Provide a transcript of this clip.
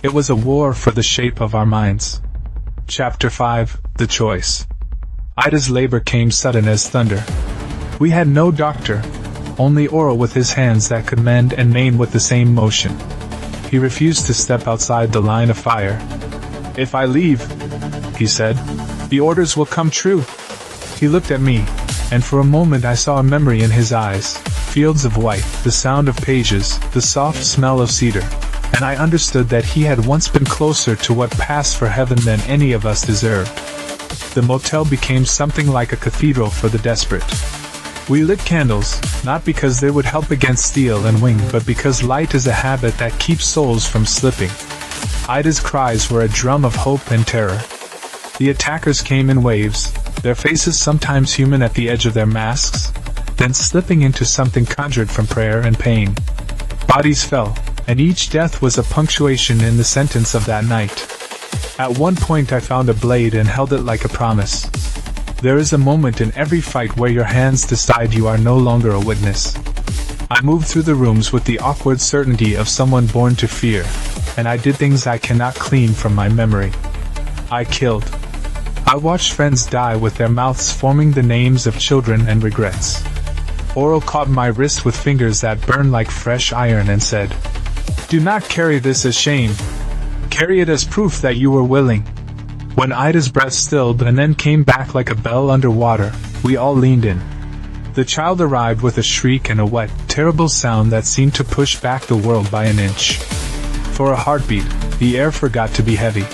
It was a war for the shape of our minds. Chapter 5, The Choice. Ida's labor came sudden as thunder. We had no doctor, only Aurel with his hands that could mend and maim with the same motion. He refused to step outside the line of fire. "If I leave," he said, "the orders will come true." He looked at me, and for a moment I saw a memory in his eyes, fields of white, the sound of pages, the soft smell of cedar, and I understood that he had once been closer to what passed for heaven than any of us deserved. The motel became something like a cathedral for the desperate. We lit candles, not because they would help against steel and wing, but because light is a habit that keeps souls from slipping. Ida's cries were a drum of hope and terror. The attackers came in waves, their faces sometimes human at the edge of their masks, then slipping into something conjured from prayer and pain. Bodies fell, and each death was a punctuation in the sentence of that night. At one point I found a blade and held it like a promise. There is a moment in every fight where your hands decide you are no longer a witness. I moved through the rooms with the awkward certainty of someone born to fear, and I did things I cannot clean from my memory. I killed. I watched friends die with their mouths forming the names of children and regrets. Aurel caught my wrist with fingers that burned like fresh iron and said, "Do not carry this as shame. Carry it as proof that you were willing." When Ida's breath stilled and then came back like a bell under water, we all leaned in. The child arrived with a shriek and a wet, terrible sound that seemed to push back the world by an inch. For a heartbeat, the air forgot to be heavy.